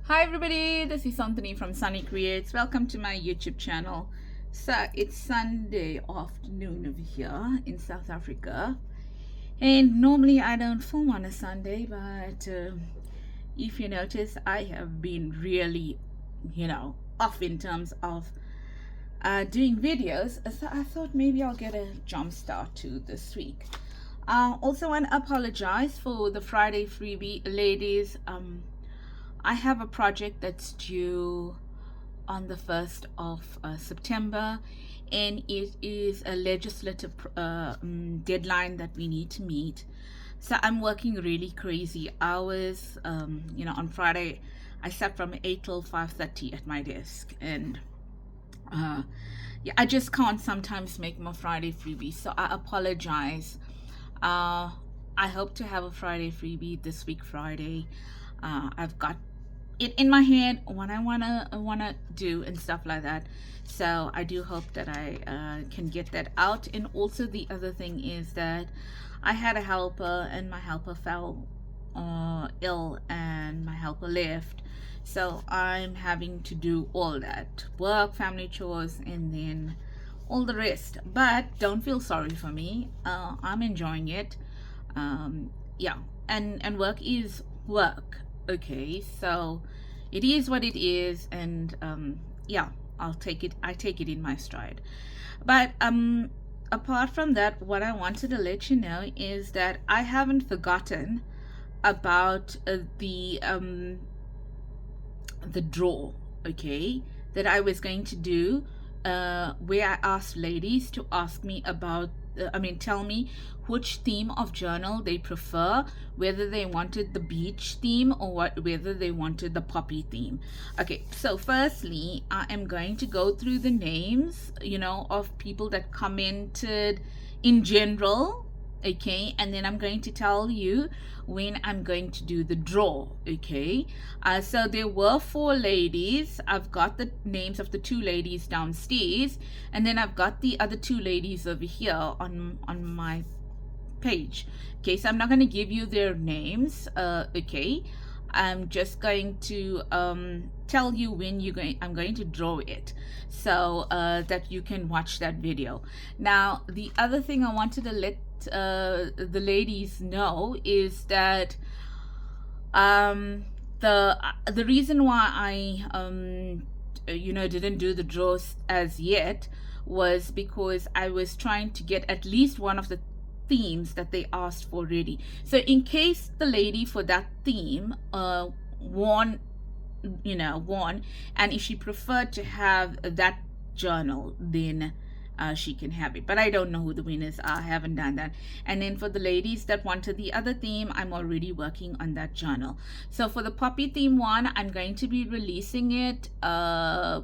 Hi everybody, this is Sannie from Sannie Creates. Welcome to my YouTube channel. So it's Sunday afternoon over here in South Africa, and normally I don't film on a Sunday, but if you notice, I have been really, off in terms of doing videos. So I thought maybe I'll get a jump start to this week. Also want to apologize for the Friday freebie, ladies. I have a project that's due on the 1st of September, and it is a legislative deadline that we need to meet. So I'm working really crazy hours. On Friday, I sat from 8 till 5:30 at my desk, and I just can't sometimes make my Friday freebie. So I apologize. I hope to have a Friday freebie this week, Friday. I've got it in my head what I wanna do and stuff like that. So I do hope that I can get that out. And also the other thing is that I had a helper, and my helper fell ill, and my helper left. So I'm having to do all that work, family chores, and then all the rest. But don't feel sorry for me. I'm enjoying it. Yeah, and work is work. Okay, so it is what it is, and I take it in my stride. But apart from that, what I wanted to let you know is that I haven't forgotten about the draw, okay, that I was going to do, where I asked ladies to ask me about tell me which theme of journal they prefer, whether they wanted the beach theme or whether they wanted the poppy theme. Okay, so firstly, I am going to go through the names, of people that commented in general. Okay, and then I'm going to tell you when I'm going to do the draw. Okay, so there were 4 ladies. I've got the names of the 2 ladies downstairs, and then I've got the other 2 ladies over here on my page. Okay, so I'm not going to give you their names. Okay, I'm just going to tell you when I'm going to draw it, so that you can watch that video. Now, the other thing I wanted to let the ladies know is that the reason why I didn't do the draws as yet was because I was trying to get at least one of the themes that they asked for ready. So in case the lady for that theme won, and if she preferred to have that journal, then she can have it. But I don't know who the winners are. I haven't done that. And then for the ladies that wanted the other theme, I'm already working on that journal. So for the poppy theme one, I'm going to be releasing it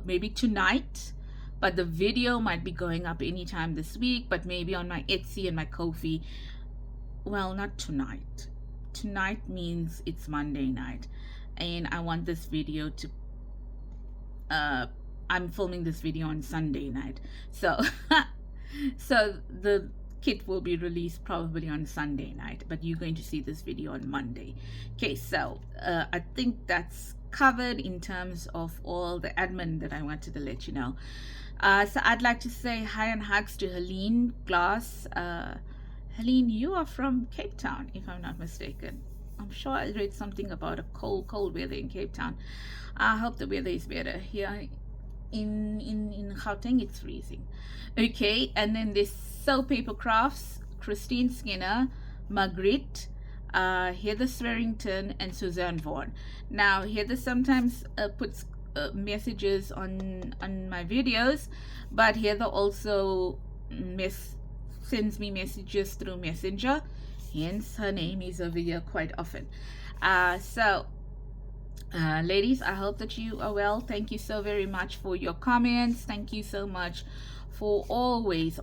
maybe tonight, but the video might be going up anytime this week, but maybe on my Etsy and my Ko-fi. Well, not tonight. Tonight means it's Monday night, and I want this video to I'm filming this video on Sunday night, so so the kit will be released probably on Sunday night, but you're going to see this video on Monday. Okay, so I think that's covered in terms of all the admin that I wanted to let you know. So I'd like to say hi and hugs to Helene Glass. Helene, you are from Cape Town, if I'm not mistaken. I'm sure I read something about a cold weather in Cape Town. I hope the weather is better here. In Gauteng it's freezing. Okay, and then there's Soul Paper Crafts, Christine Skinner, Margaret, Heather Swearington, and Suzanne Vaughan. Now Heather sometimes puts messages on my videos, but Heather also sends me messages through Messenger, hence her name is over here quite often. Ladies, I hope that you are well. Thank you so very much for your comments. Thank you so much for always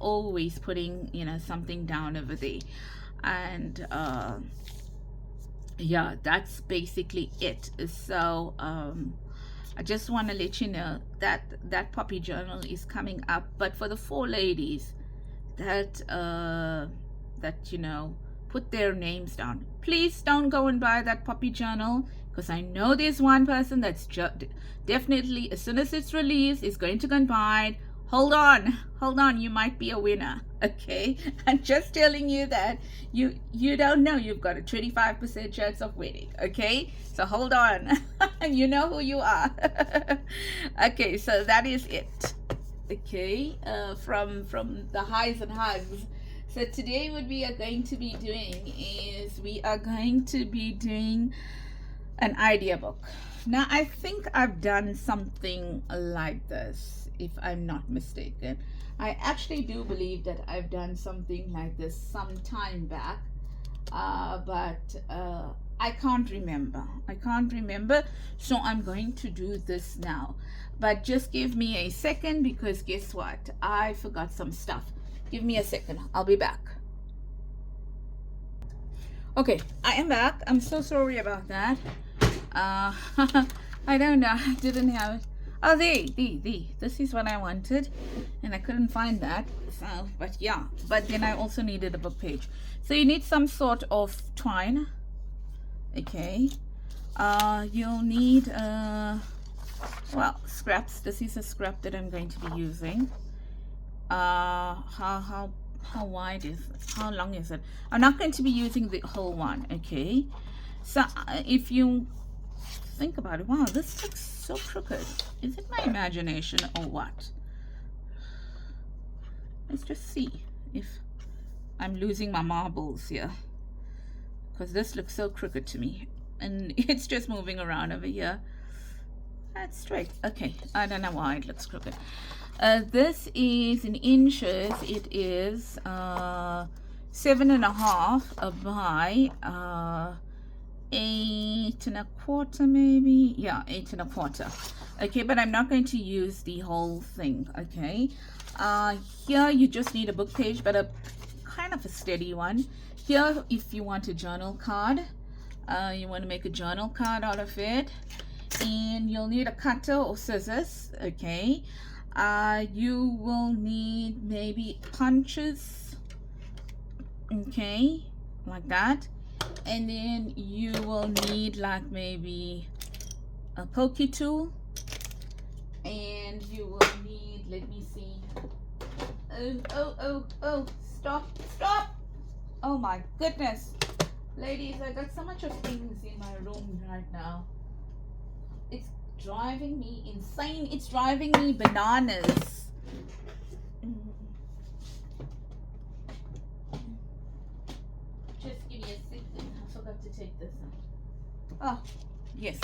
putting something down over there. And yeah, that's basically it. So I just want to let you know that that poppy journal is coming up. But for the 4 ladies that put their names down, please don't go and buy that poppy journal, because I know there's one person that's definitely, as soon as it's released, is going to confide. Hold on, you might be a winner. Okay, I'm just telling you that you don't know, you've got a 25% chance of winning. Okay, so hold on. You know who you are. Okay, so that is it. Okay, from the highs and hugs. So today what we are going to be doing is we are going to be doing an idea book. Now I think I've done something like this, if I'm not mistaken. I actually do believe that I've done something like this some time back, but I can't remember. So I'm going to do this now. But just give me a second, because guess what? I forgot some stuff. Give me a second. I'll be back. Okay, I am back. I'm so sorry about that. I don't know. I didn't have it. Oh, this is what I wanted, and I couldn't find that. So, but yeah. But then I also needed a book page. So you need some sort of twine. Okay. You'll need well, scraps. This is a scrap that I'm going to be using. How wide is it? How long is it? I'm not going to be using the whole one. Okay. So if you think about it, wow, this looks so crooked. Is it my imagination or what? Let's just see if I'm losing my marbles here, because this looks so crooked to me, and it's just moving around over here. That's straight. Okay, I don't know why it looks crooked. This is in inches. It is 7.5 by 8.25, maybe. Yeah, 8.25. Okay, but I'm not going to use the whole thing. Okay, here you just need a book page, but a kind of a steady one. Here, if you want a journal card, you want to make a journal card out of it, and you'll need a cutter or scissors. Okay, you will need maybe punches. Okay, like that. And then you will need like maybe a pokey tool, and you will need, let me see, oh, stop, oh my goodness, ladies, I got so much of things in my room right now. It's driving me insane. It's driving me bananas. Just give me a second. I forgot to take this one. Oh, yes.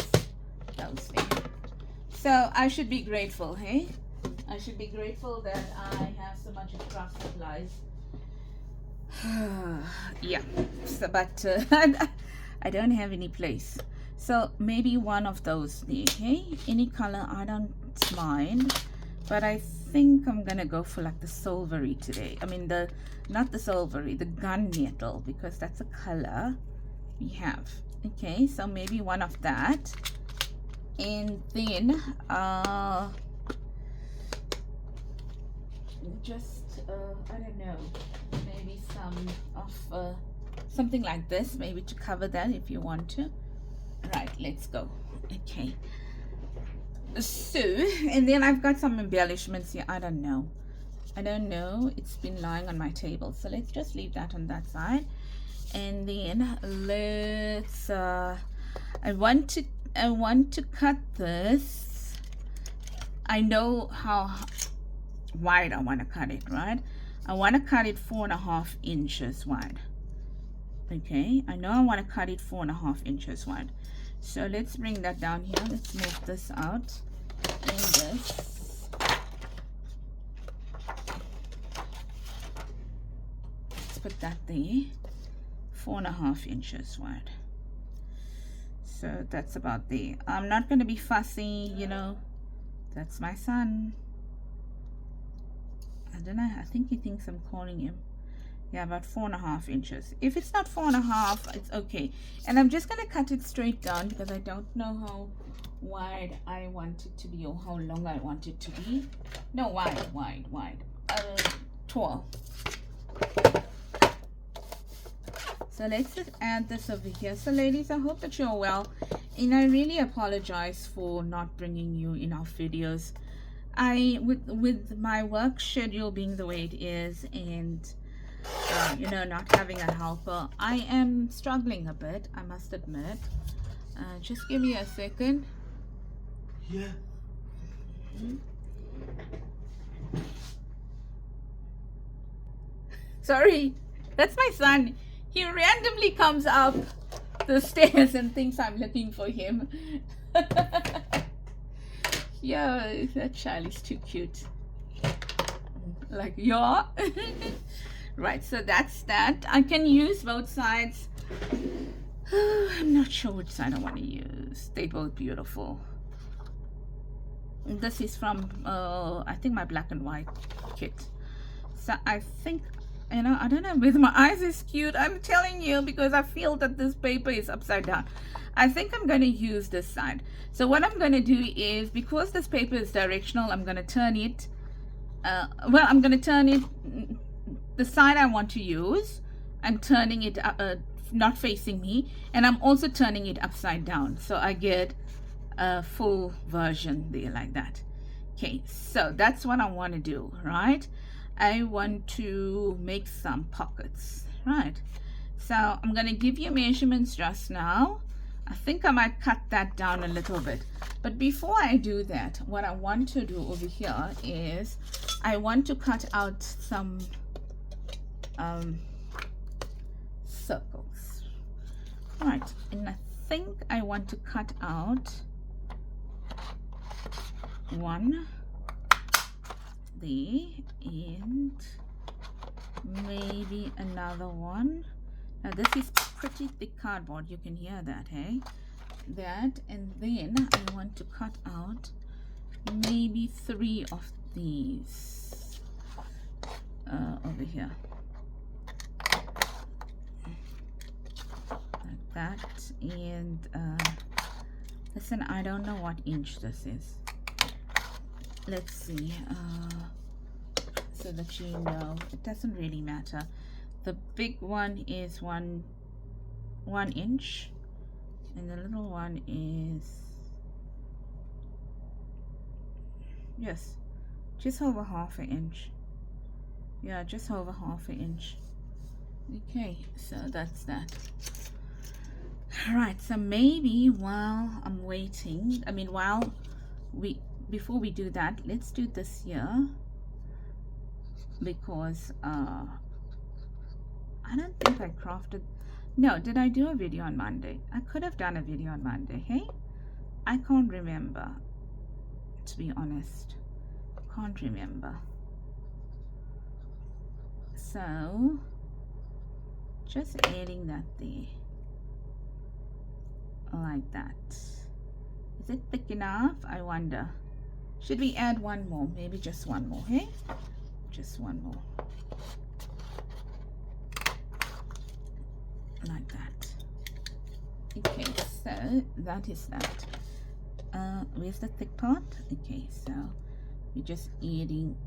That was there. So I should be grateful, hey? I should be grateful that I have so much of craft supplies. Yeah. So, but I don't have any place. So maybe one of those, okay? Any color, I don't mind. But I think I'm gonna go for like the silvery today. I mean not the silvery, the gunmetal, because that's a color we have. Okay, so maybe one of that. And then just I don't know, maybe some of something like this, maybe to cover that if you want to. Right, let's go. Okay, so, and then I've got some embellishments here. I don't know, it's been lying on my table, so let's just leave that on that side. And then let's I want to cut this. I know how wide I want to cut it, right? I want to cut it 4.5 inches wide. Okay, I know I want to cut it 4.5 inches wide. So let's bring that down here. Let's move this out. And this. Let's put that there. 4.5 inches wide. So that's about there. I'm not going to be fussy, you know. That's my son. I don't know. I think he thinks I'm calling him. Yeah, about 4.5 inches. If it's not 4.5, it's okay. And I'm just gonna cut it straight down because I don't know how wide I want it to be or how long I want it to be. No, wide. Tall. So So let's just add this over here. So ladies, I hope that you're well, and I really apologize for not bringing you enough videos. With my work schedule being the way it is, and you know, not having a helper, I am struggling a bit, I must admit. Just give me a second. Yeah. Sorry, that's my son. He randomly comes up the stairs and thinks I'm looking for him. Yeah, that child is too cute. Like, yeah. Right, so that's that. I can use both sides. I'm not sure which side I want to use. They're both beautiful. This is from I think my black and white kit. So I think, you know, I don't know whether my eyes is skewed. I'm telling you, because I feel that this paper is upside down. I think I'm going to use this side. So what I'm going to do is, because this paper is directional, I'm going to turn it well, I'm going to turn it the side I want to use. I'm turning it not facing me, and I'm also turning it upside down, so I get a full version there like that. Okay, so that's what I want to do, right? I want to make some pockets, right? So I'm going to give you measurements just now. I think I might cut that down a little bit, but before I do that, what I want to do over here is I want to cut out some circles. All right, and I think I want to cut out one there and maybe another one. Now this is pretty thick cardboard, you can hear that, hey? That, and then I want to cut out maybe 3 of these over here. Like that, and listen, I don't know what inch this is. Let's see, so that you know, it doesn't really matter. The big one is one inch, and the little one is, yes, just over half an inch. Yeah, just over half an inch. Okay, so that's that. All right, so maybe while I'm waiting, I mean, before we do that, let's do this here, because I don't think I crafted. No, did I do a video on Monday? I could have done a video on Monday, hey? I can't remember, to be honest. Can't remember. So just adding that there like that. Is it thick enough? I wonder. Should we add one more? Maybe just one more, hey? Just one more. Like that. Okay, so that is that. Where's the thick part? Okay, so we're just adding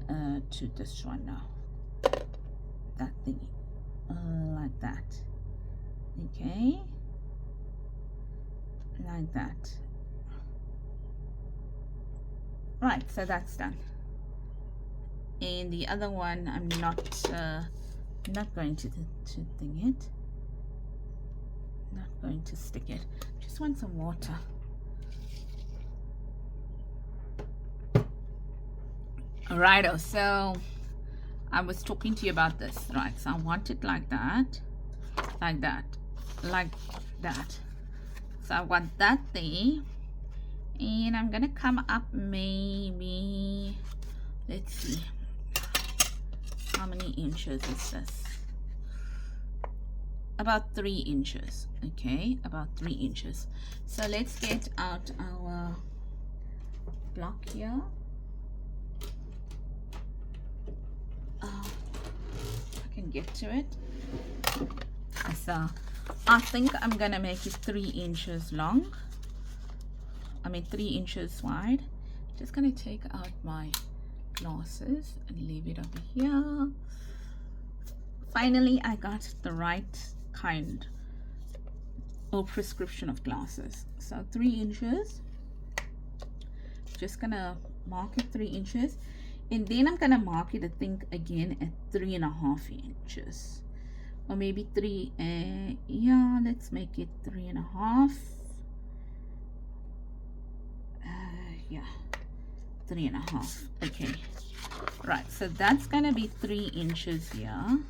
to this one now. That thing, like that. Okay, like that. Right, so that's done. And the other one, I'm not going to thing it. Not going to stick it. Just want some water. Alrighto, so I was talking to you about this, right? So I want it like that, like that, like that. So I want that there, and I'm gonna come up maybe, let's see, how many inches is this? About 3 inches. Okay, about 3 inches. So let's get out our block here. I can get to it. So I think I'm gonna make it 3 inches long. I mean 3 inches wide. Just gonna take out my glasses and leave it over here. Finally, I got the right kind or prescription of glasses. So 3 inches, just gonna mark it 3 inches, and then I'm gonna mark it, I think, again at 3.5 inches, or maybe 3. Yeah, let's make it 3.5. Yeah, 3.5. Okay, right, so that's gonna be 3 inches here.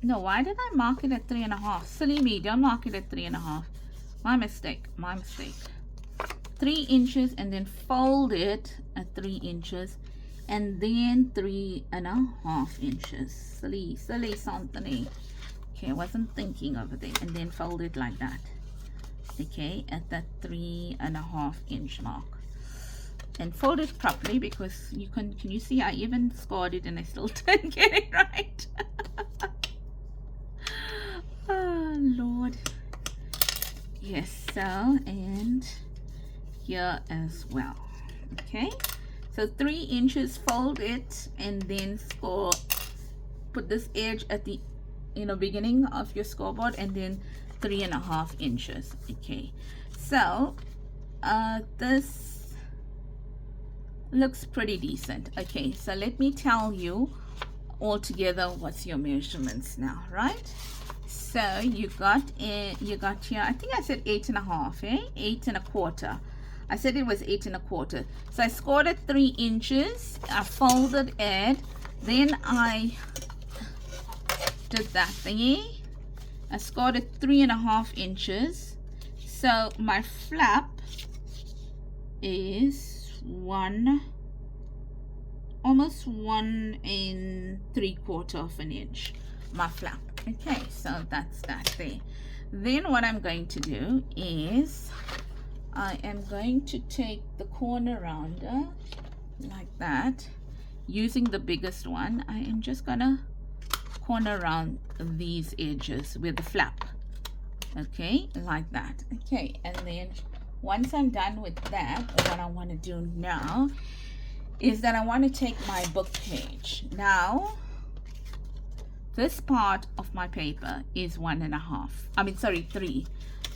No, why did I mark it at 3.5? Silly me, don't mark it at 3.5. My mistake, my mistake. 3 inches, and then fold it at 3 inches, and then 3.5 inches. Silly Sannie. Okay, I wasn't thinking over there. And then fold it like that. Okay, at that 3.5 inch mark. And fold it properly, because you can you see I even scored it and I still didn't get it right. Oh Lord. Yes, so, and here as well. Okay, so 3 inches, fold it, and then score, put this edge at the beginning of your scoreboard, and then 3.5 inches. Okay, so this looks pretty decent. Okay, so let me tell you all together what's your measurements now, right? So you got here, I think I said 8.5, 8.25. I said it was 8.25. So I scored at 3 inches, I folded it, then I did that thingy, I scored at 3.5 inches. So my flap is almost 1 3/4 of an inch, my flap. Okay, so that's that there. Then what I'm going to do is I am going to take the corner rounder like that, using the biggest one. I am just gonna corner round these edges with the flap. Okay, like that. Okay, and then once I'm done with that, what I want to do now is that I want to take my book page. Now, this part of my paper is 1.5. I mean, sorry, 3.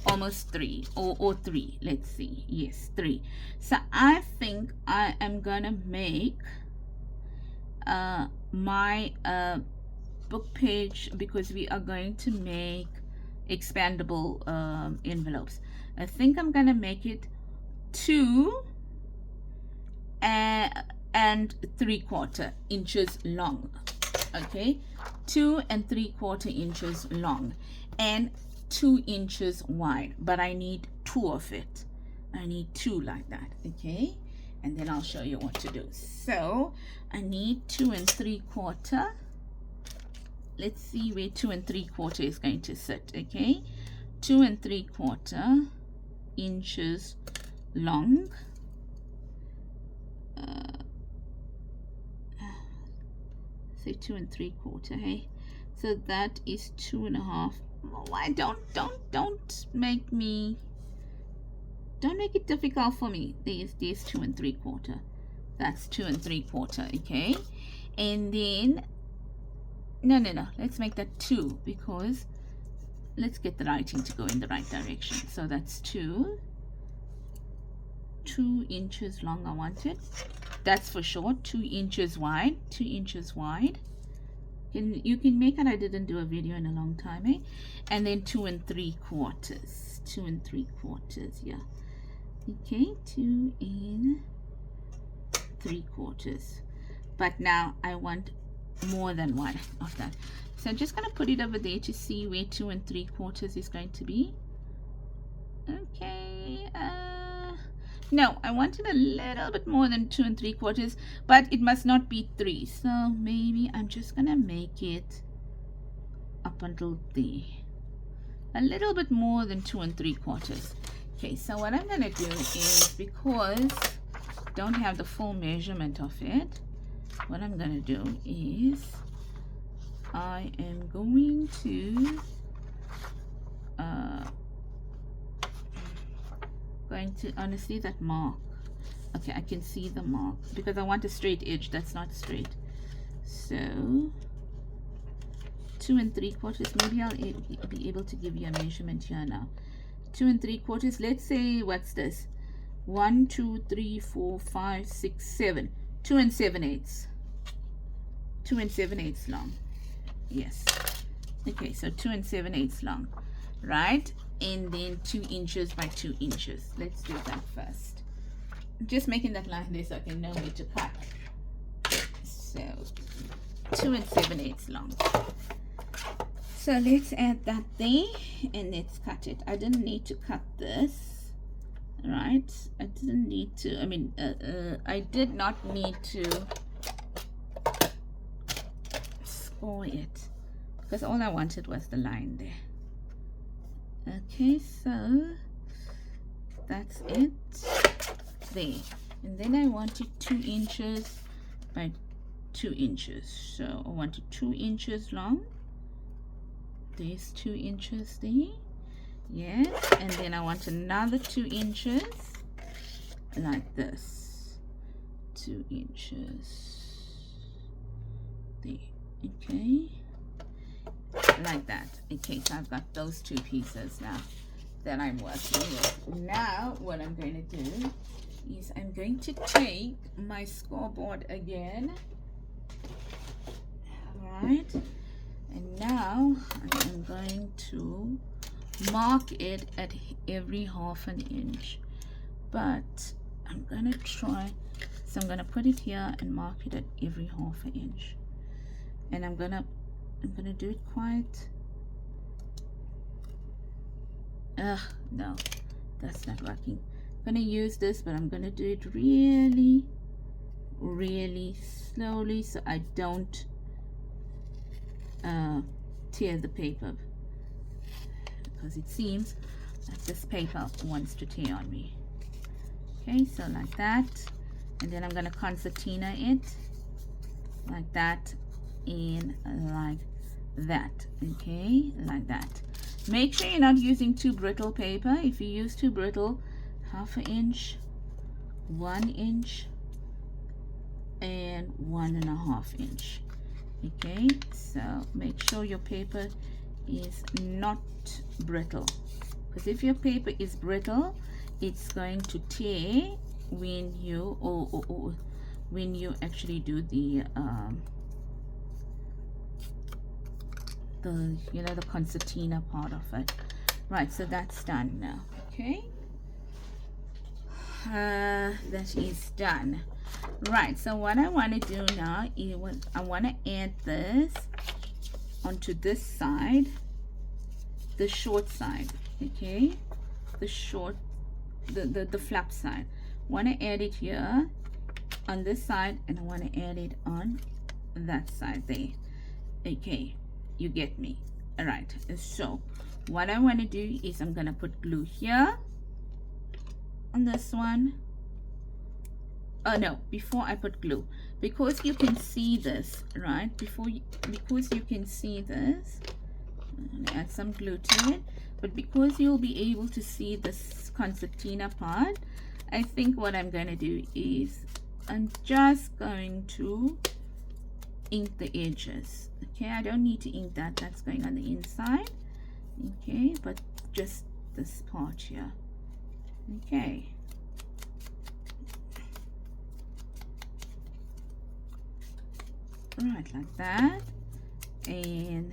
Almost 3, or 3. Let's see. Yes, 3. So I think I am going to make my book page, because we are going to make expandable envelopes. I think I'm going to make it 2 and 3/4 inches long. Okay, 2 and 3/4 inches long and 2 inches wide, but I need 2 of it. I need 2 like that. Okay, and then I'll show you what to do. So I need 2 and 3/4. Let's see where 2 and 3/4 is going to sit. Okay, 2 and 3/4 inches long. Say 2 and 3/4. Hey, so that is 2.5. Why don't make it difficult for me. There's 2 and 3/4. That's 2 and 3/4. Okay, and then no, let's make that 2, because let's get the writing to go in the right direction. So that's 2 inches long. I want it, that's for sure. 2 inches wide. 2 inches wide. You can make it. I didn't do a video in a long time, eh? And then 2 and 3/4. 2 and 3/4. Yeah. Okay, 2 and 3/4. But now I want more than one of that. So I'm just going to put it over there to see where 2 and 3/4 is going to be. Okay, no, I wanted a little bit more than 2 and 3/4, but it must not be 3. So maybe I'm just gonna make it up until there, a little bit more than 2 and 3/4. Okay, so what I'm gonna do is, because I don't have the full measurement of it, what I'm gonna do is I am going to honestly, that mark, okay, I can see the mark, because I want a straight edge that's not straight. So 2 2 3/4. Maybe I'll be able to give you a measurement here now. 2 3/4. Let's say, what's this? 1 2 3 4 5 6 7. 2 7/8. 2 7/8 long. Yes. Okay, so 2 7/8 long, right? And then 2 inches by 2 inches. Let's do that first. I'm just making that line there so I can know where to cut. So 2 7/8 long. So let's add that there and let's cut it. I didn't need to cut this, right? I didn't need to. I mean, I did not need to score it because all I wanted was the line there. Okay, so that's it there. And then I wanted 2 inches by 2 inches. So I wanted 2 inches long. There's 2 inches there. Yes. And then I want another 2 inches like this. 2 inches there. Okay. Like that. Okay, so I've got those 2 pieces now that I'm working with. Now what I'm going to do is I'm going to take my scoreboard again. Alright, and now I'm going to mark it at every 1/2 inch, but I'm gonna try, so I'm gonna put it here and mark it at every 1/2 inch, and I'm gonna do it quite, no, that's not working. I'm gonna use this, but I'm gonna do it really slowly so I don't tear the paper, because it seems that this paper wants to tear on me. Okay, so like that, and then I'm gonna concertina it like that and like that. Okay, like that. Make sure you're not using too brittle paper. If you use too brittle, 1/2 inch, 1 inch, and 1.5 inch. Okay, so make sure your paper is not brittle, because if your paper is brittle, it's going to tear when you when you actually do the you know, the concertina part of it. Right, so that's done now. Okay, that is done. Right, so what I want to do now is I want to add this onto this side, the short side. Okay, the short, the flap side. Want to add it here on this side, and I want to add it on that side there. Okay, you get me? All right, so what I want to do is I'm gonna put glue here on this one. Oh no, before I put glue, because you can see this, right? Because you can see this, I'm gonna add some glue to it, but because you'll be able to see this concertina part, I think what I'm going to do is I'm just going to ink the edges. Okay, I don't need to ink that, that's going on the inside. Okay, but just this part here. Okay, right, like that and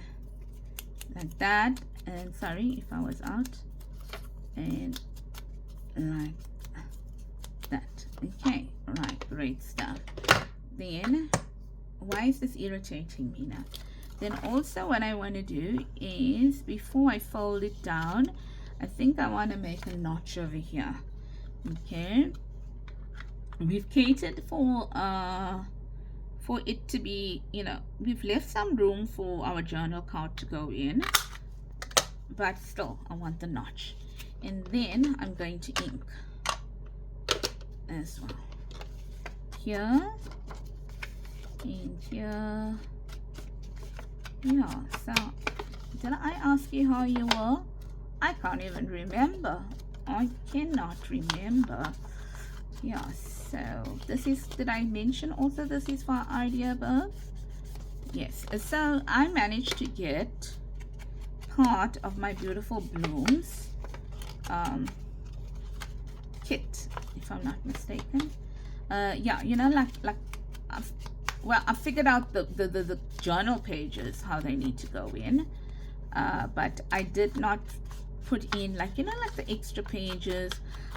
like that, and sorry if I was out, and like that. Okay, right, great stuff. Then why is this irritating me now? Then also what I want to do is, before I fold it down, I think I want to make a notch over here. Okay, we've catered for it to be, you know, we've left some room for our journal card to go in, but still I want the notch. And then I'm going to ink as well here and here. Yeah, so did I ask you how you were? I can't even remember. I cannot remember. Yeah, so this is, did I mention also this is for idea above? Yes, so I managed to get part of my beautiful blooms kit, if I'm not mistaken. Yeah, you know, like I figured out the journal pages, how they need to go in, but I did not put in, like, you know, like the extra pages,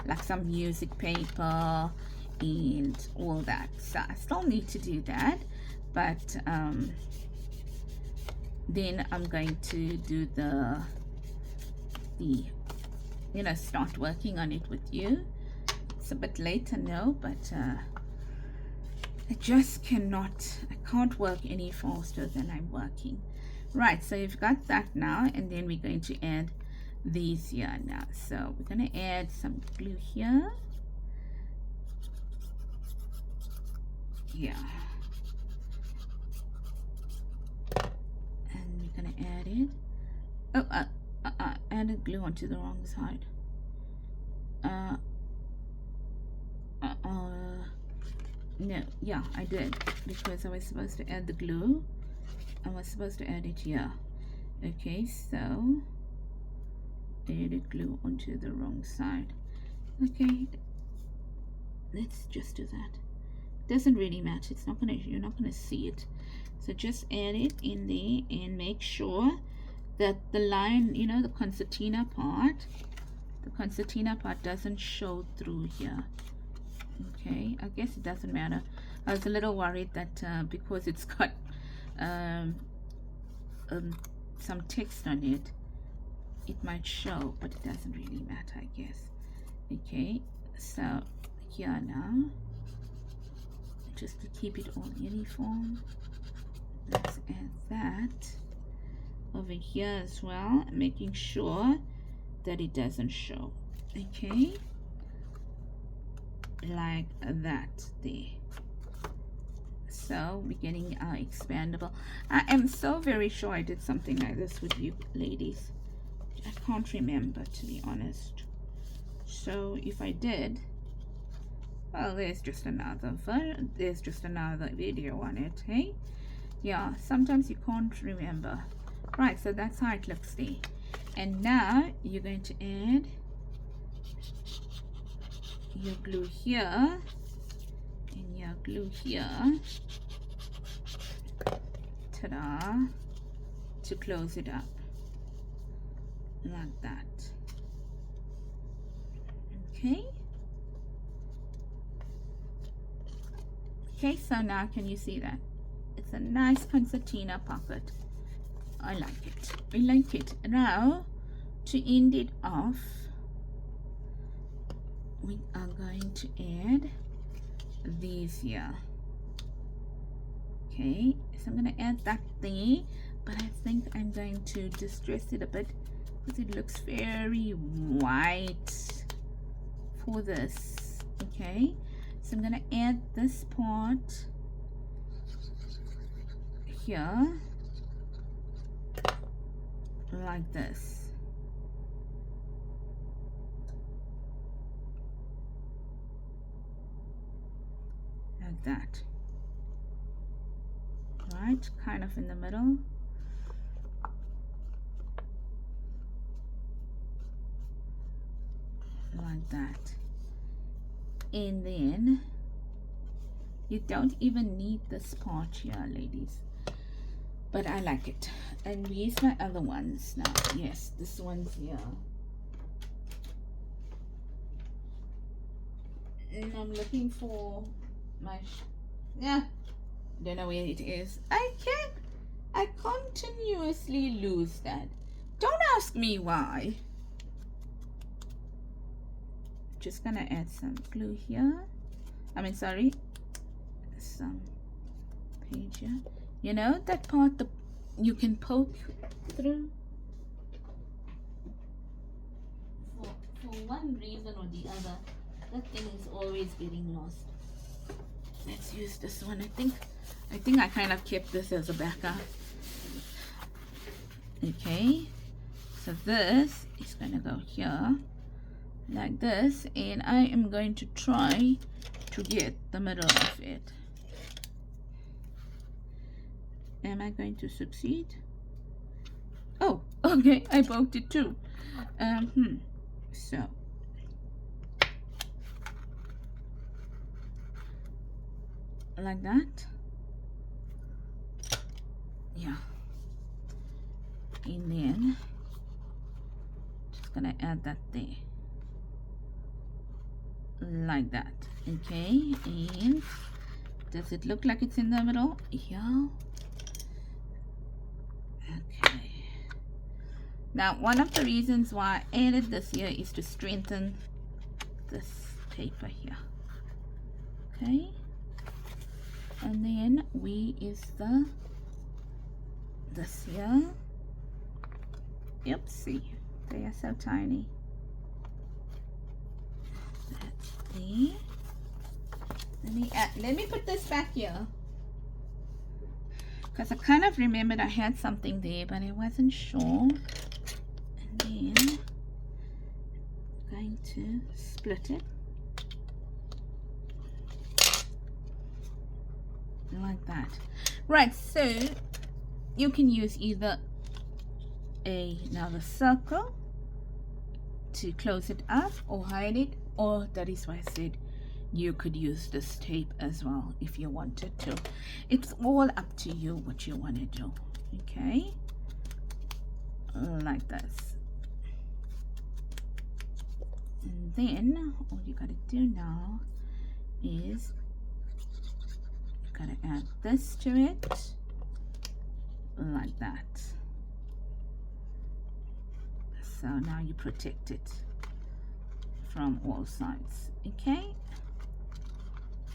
like some music paper and all that. So I still need to do that, but then I'm going to do the you know, start working on it with you. It's a bit late, I know, but I just cannot, I can't work any faster than I'm working. Right, so you've got that now, and then we're going to add these here now. So we're going to add some glue here. Yeah. And we're going to add it. Oh, added glue onto the wrong side. No, yeah, I did, because I was supposed to add the glue. I was supposed to add it here. Okay, so added glue onto the wrong side. Okay, let's just do that. Doesn't really matter. It's not gonna, you're not gonna see it. So just add it in there and make sure that the line, you know, the concertina part doesn't show through here. Okay, I guess it doesn't matter. I was a little worried that because it's got some text on it, it might show, but it doesn't really matter, I guess. Okay, so here now, just to keep it all uniform, let's add that over here as well, making sure that it doesn't show. Okay, like that there. So we're getting our expandable. I am so very sure I did something like this with you ladies. I can't remember, to be honest. So if I did, well, there's just another video on it. Hey, yeah, sometimes you can't remember. Right, so that's how it looks there. And now you're going to add your glue here and your glue here, ta-da, to close it up like that. Okay, so now can you see that? It's a nice concertina pocket. I like it. I like it. Now, to end it off, we are going to add these here. Okay, so I'm going to add that thingy, but I think I'm going to distress it a bit because it looks very white for this. Okay, so I'm going to add this part here like this. Like that. Right, kind of in the middle. Like that. And then you don't even need this part here, ladies, but I like it. And these my other ones now. Yes, this one's here. And I'm looking for my don't know where it is. I continuously lose that. Don't ask me why. Just gonna add some glue here. I mean, sorry, some page here. You know that part you can poke through? For one reason or the other, that thing is always getting lost. Let's use this one. I think I kind of kept this as a backup. Okay, so this is gonna go here like this, and I am going to try to get the middle of it. Am I going to succeed? Oh, okay, I poked it too. So like that. Yeah. And then just gonna add that there. Like that. Okay, and does it look like it's in the middle? Yeah. Okay. Now, one of the reasons why I added this here is to strengthen this paper here. Okay. And then we is this here. Oopsie, they are so tiny. That's there. Let me put this back here, because I kind of remembered I had something there, but I wasn't sure. And then I'm going to split it like that. Right, so you can use either another circle to close it up or hide it, or that is why I said you could use this tape as well if you wanted to. It's all up to you what you want to do. Okay, like this. And then all you gotta do now is you gotta add this to it like that. So now you protect it from all sides. Okay,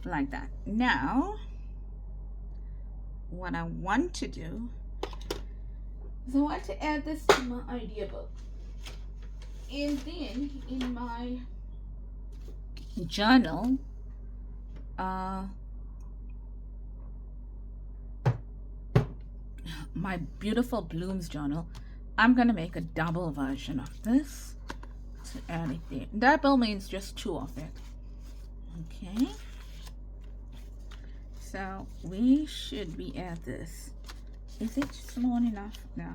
like that. Now what I want to do is I want to add this to my idea book, and then in my journal, my beautiful blooms journal, I'm gonna make a double version of this to add it there. Double means just two of it. Okay, so we should be at this. Is it small enough? No,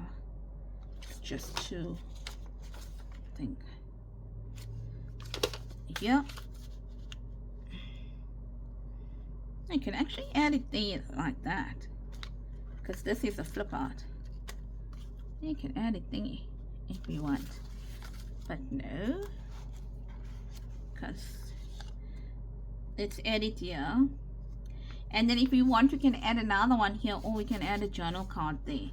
it's just two. I think. Yep. I can actually add it there like that, because this is a flip art. You can add it thingy if you want, but no, because it's edit here. And then if you want, you can add another one here, or we can add a journal card there.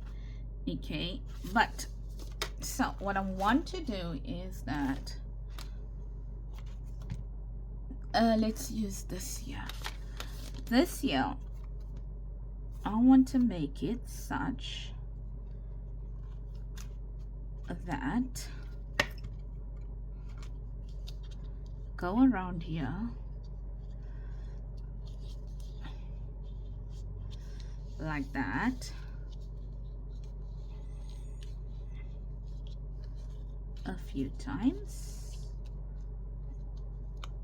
Okay, but so what I want to do is that let's use this here. This here, I want to make it such that go around here like that, a few times.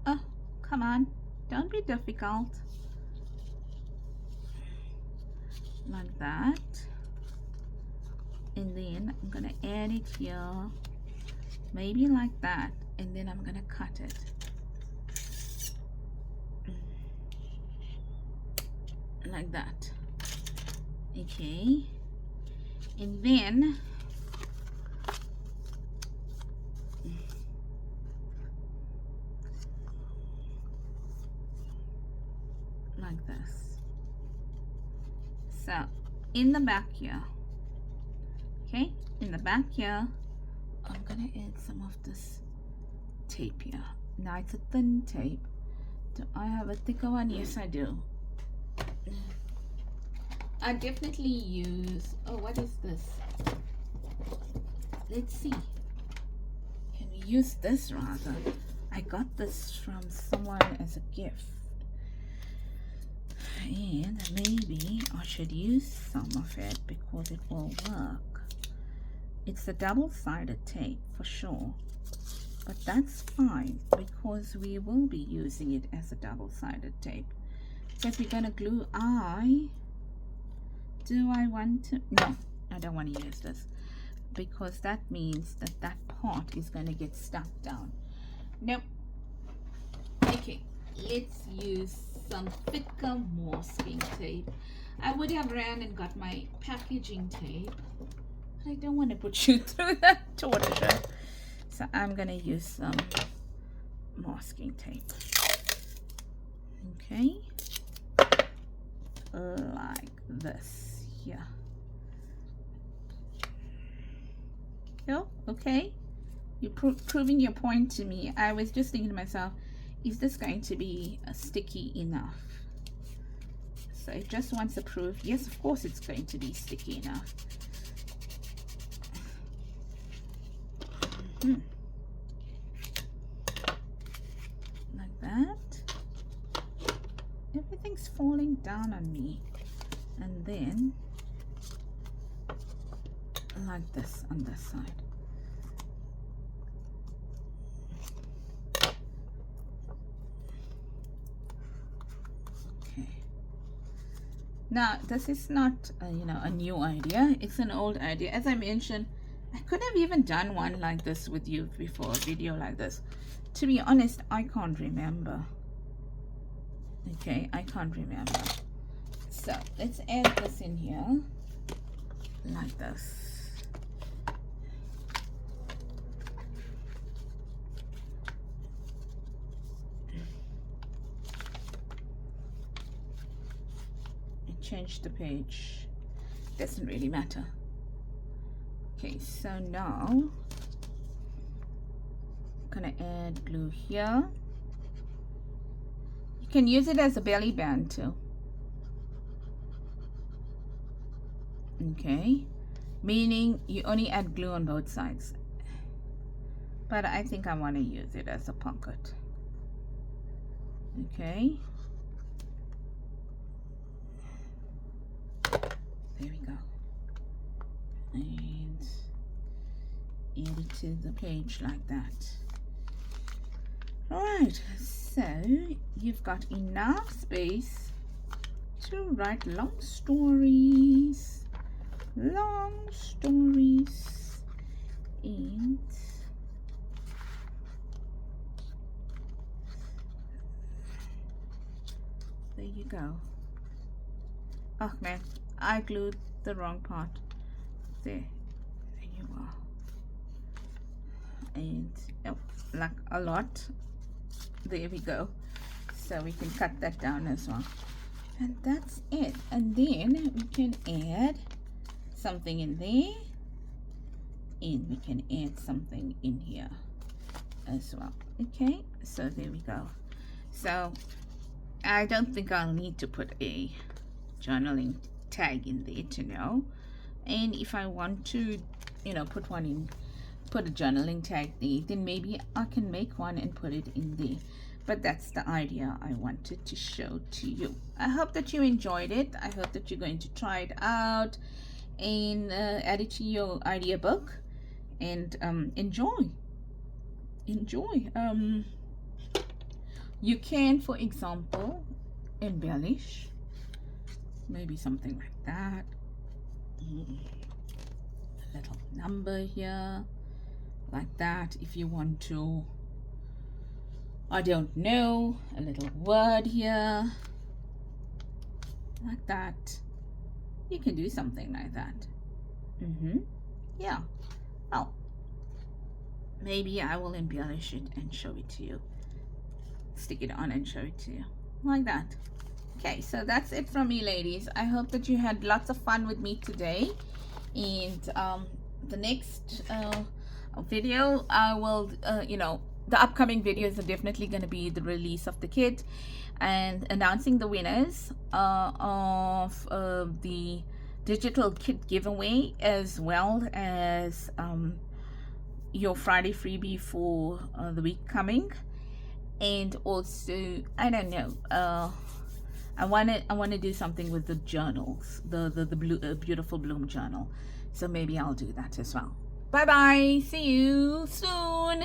Oh, come on, don't be difficult. Like that. And then I'm gonna add it here, maybe like that, and then I'm gonna cut it like that. Okay, and then like this. So in the back here, okay, in the back here, I'm gonna add some of this tape here. Now it's a thin tape. Do I have a thicker one? Yes, I do. I definitely use, oh, what is this? Let's see. Can we use this rather? I got this from someone as a gift. And maybe I should use some of it because it will work. It's a double-sided tape for sure, but that's fine because we will be using it as a double-sided tape, because we're going to glue Do I want to? No, I don't want to use this, because that means that that part is going to get stuck down. Nope. Okay, let's use some thicker masking tape. I would have ran and got my packaging tape, but I don't want to put you through that torture. So I'm going to use some masking tape. Okay, like this here. Oh, okay. You're proving your point to me. I was just thinking to myself, is this going to be sticky enough? So it just wants to prove, yes, of course it's going to be sticky enough. Like that. Everything's falling down on me. And then like this on this side. Okay. Now this is not you know, a new idea. It's an old idea. As I mentioned, I could have even done one like this with you before, a video like this. To be honest, I can't remember. Okay, I can't remember. So let's add this in here like this. And change the page. Doesn't really matter. Okay, so now I'm gonna add glue here. You can use it as a belly band too. Okay, meaning you only add glue on both sides, but I think I want to use it as a pocket. Okay, there we go, and add it to the page like that. All right, so you've got enough space to write long stories, and there you go. Oh man, I glued the wrong part. There you are. And oh, like a lot. There we go. So we can cut that down as well. And that's it. And then we can add something in there, and we can add something in here as well. Okay, so there we go. So I don't think I'll need to put a journaling tag in there to know. And if I want to, you know, put a journaling tag there, then maybe I can make one and put it in there. But that's the idea I wanted to show to you. I hope that you enjoyed it. I hope that you're going to try it out and add it to your idea book and enjoy. You can, for example, embellish, maybe something like that. A little number here like that. If you want to, I don't know, a little word here like that. You can do something like that. Yeah. Well, maybe I will embellish it and show it to you. Stick it on and show it to you like that. Okay, so that's it from me, ladies. I hope that you had lots of fun with me today. And the next video, I will, you know, the upcoming videos are definitely going to be the release of the kit and announcing the winners of the digital kit giveaway, as well as your Friday freebie for the week coming. And also, I don't know, I want to do something with the journals, the blue, beautiful bloom journal. So maybe I'll do that as well. Bye bye, see you soon.